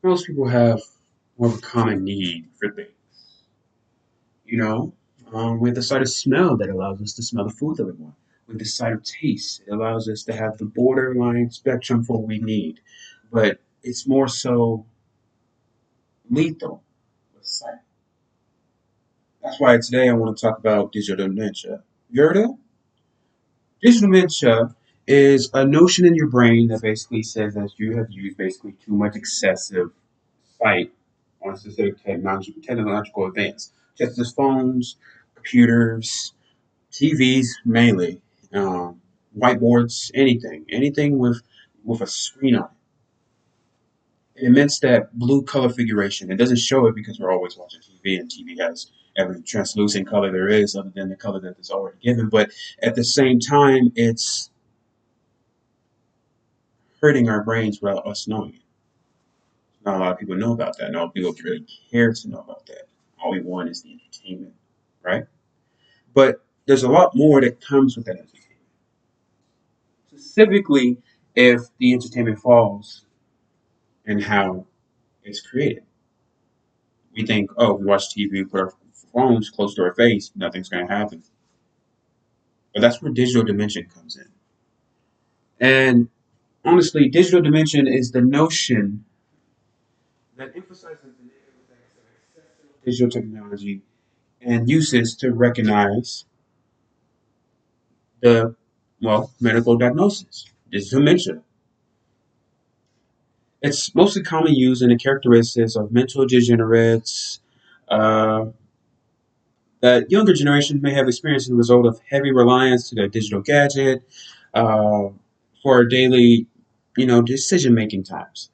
Most people have more of a common need for things. You know, we have the sight of smell that allows us to smell the food that we want. With the sight of taste, it allows us to have the borderline spectrum for what we need. But it's more so lethal with sight. That's why today I want to talk about digital dementia. You heard of it? Digital dementia is a notion in your brain that basically says that you have used basically too much excessive sight on specific technological advance, such as phones, computers, TVs mainly, um, whiteboards, anything with a screen on it. It emits that blue color figuration. It doesn't show it because we're always watching TV, and TV has every translucent color there is, other than the color that is already given. But at the same time, it's hurting our brains without us knowing it. Not a lot of people know about that. Not a lot of people really care to know about that. All we want is the entertainment, right? But there's a lot more that comes with that entertainment. Specifically, if the entertainment falls in how it's created. We think, oh, we watch TV, put our phones close to our face, nothing's going to happen. But that's where digital dimension comes in. And honestly, digital dimension is the notion that emphasizes the negative effects of excessive digital technology and uses to recognize the, well, medical diagnosis. Digital dementia. It's mostly commonly used in the characteristics of mental degenerates uh, that younger generations may have experienced as a result of heavy reliance to their digital gadget uh, for daily, decision making times.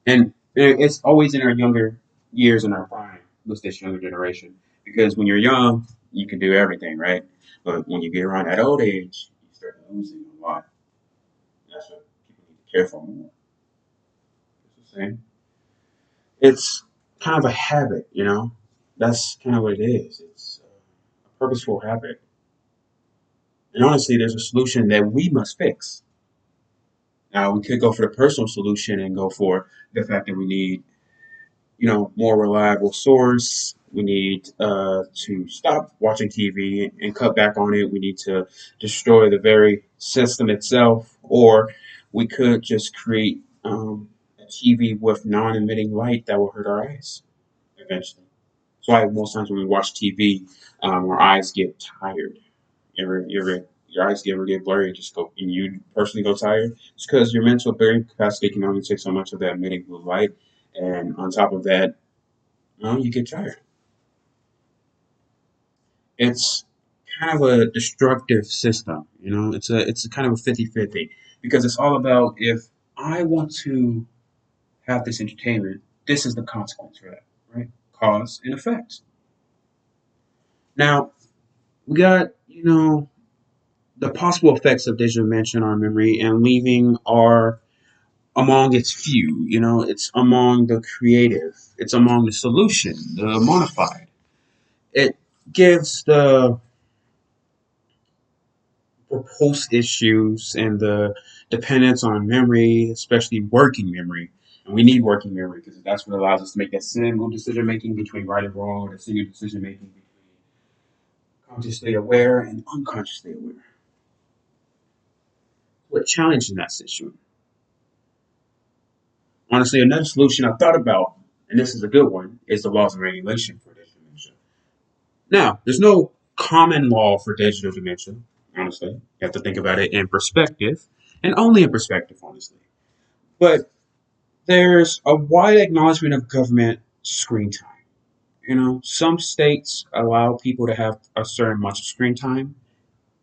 And it's always in our younger years in our prime with this younger generation because when you're young, you can do everything, right? But when you get around that old age, you start losing a lot. That's what people need to care for more. That's the same. It's kind of a habit, That's kind of what it is. It's a purposeful habit. And honestly, there's a solution that we must fix. Now, we could go for the personal solution and go for the fact that we need, more reliable source. We need to stop watching TV and cut back on it. We need to destroy the very system itself, or we could just create a TV with non-emitting light that will hurt our eyes eventually. That's why most times when we watch TV, our eyes get tired. Your eyes ever get blurry and just go, and you personally go tired? It's because your mental brain capacity can only take so much of that emitting blue light, and on top of that, you get tired. It's kind of a destructive system, It's a kind of a 50-50 because it's all about if I want to have this entertainment, this is the consequence for that, right? Cause and effect. Now we got, the possible effects of digital dementia on our memory and leaving are among its few. It's among the creative, it's among the solution, the modified. It gives the proposed issues and the dependence on memory, especially working memory. And we need working memory because that's what allows us to make that single decision making between right and wrong, or the single decision making between consciously aware and unconsciously aware. What challenge in that situation? Honestly, another solution I thought about, and this is a good one, is the laws and regulation for digital dementia. Now, there's no common law for digital dementia, honestly. You have to think about it in perspective, and only in perspective, honestly. But there's a wide acknowledgement of government screen time. Some states allow people to have a certain amount of screen time.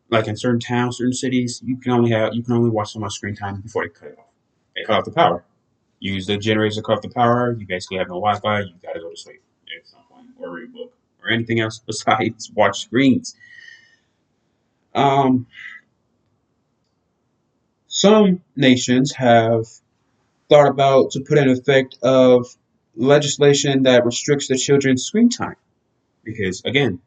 Like in certain towns, certain cities, you can only watch so much screen time before they cut it off. They cut off the power. Use the generators to cut off the power. You basically have no Wi-Fi. You got to go to sleep at some point, or read a book, or anything else besides watch screens. Um, some nations have thought about to put in effect of legislation that restricts the children's screen time because again,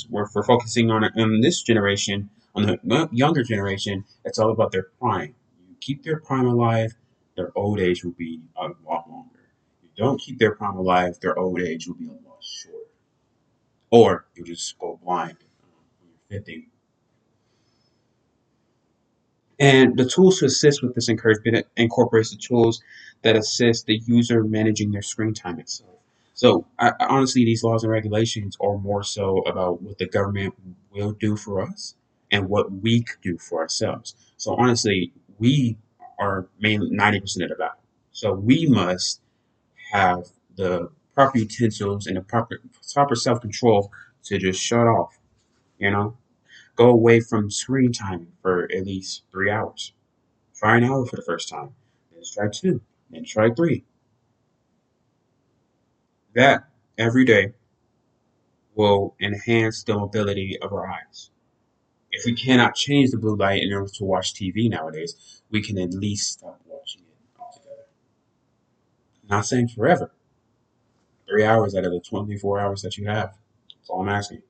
we're focusing on this generation, on the younger generation. It's all about their prime. You keep their prime alive, their old age will be a lot longer. If you don't keep their prime alive, their old age will be a lot shorter. Or you'll just go blind when you're 50. And the tools to assist with this encouragement incorporates the tools that assist the user managing their screen time itself. So, honestly, these laws and regulations are more so about what the government will do for us and what we could do for ourselves. So, honestly, we are mainly 90% of the battle. So, we must have the proper utensils and the proper self control to just shut off, you know, go away from screen time for at least 3 hours. Try an hour for the first time, then try two, then try three. That every day will enhance the mobility of our eyes. If we cannot change the blue light in order to watch TV nowadays, we can at least stop watching it altogether. I'm not saying forever, 3 hours out of the 24 hours that you have. That's all I'm asking.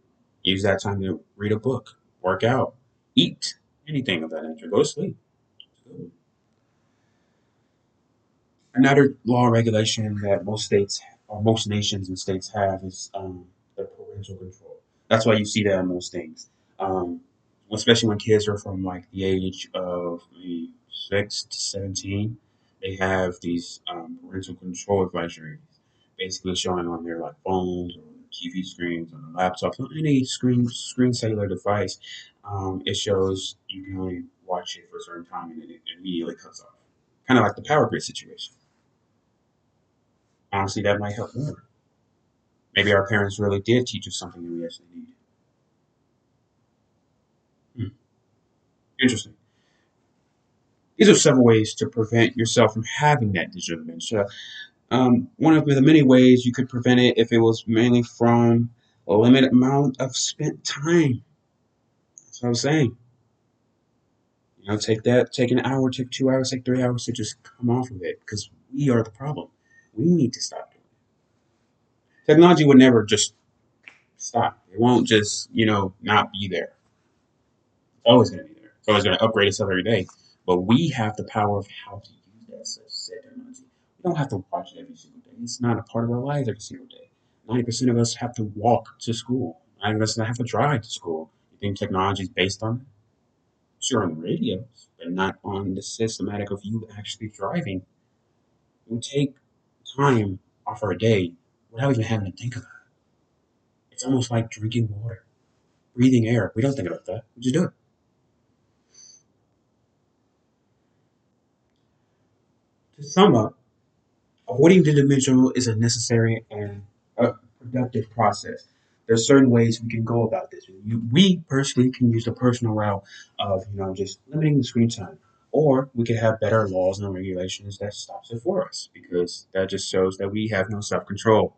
Use that time to read a book, work out, eat, anything of that nature. Go to sleep. Another law or regulation that most states or most nations and states have is the parental control. That's why you see that in most things, especially when kids are from like the age of maybe 6 to 17. They have these parental control advisories, basically showing on their like phones or TV screens or laptops, on any screen cellular device. It shows you can only watch it for a certain time and then it immediately cuts off. Kind of like the power grid situation. Honestly, that might help more. Maybe our parents really did teach us something that we actually need. Hmm. Interesting. These are several ways to prevent yourself from having that digital dementia. One of the many ways you could prevent it if it was mainly from a limited amount of spent time. That's what I was saying. Take an hour, take 2 hours, take 3 hours to just come off of it because we are the problem. We need to stop doing it. Technology would never just stop. It won't just, not be there. It's always going to be there. It's always going to upgrade itself every day. But we have the power of how to use that said technology. We don't have to watch it every single day. It's not a part of our lives every single day. 90% of us have to walk to school. 90% of us have to drive to school. You think technology is based on that? Sure, on the radios, but not on the systematic of you actually driving. We take time off our day without even having to think about it. It's almost like drinking water, breathing air. We don't think about that. We just do it. To sum up, avoiding the dimensional is a necessary and a productive process. There are certain ways we can go about this. We personally can use the personal route of just limiting the screen time, or we could have better laws and regulations that stops it for us because that just shows that we have no self control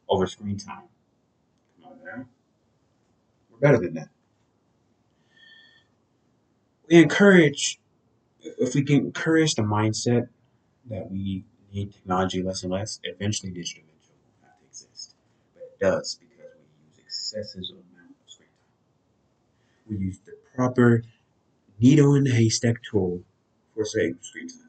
over screen time. Come on now, we're better than that. We encourage if we can encourage the mindset that we need technology less and less, eventually digital dimension will have to exist. But it does because we use excessive amount of screen time. We use the proper needle in the haystack tool for saving screen time.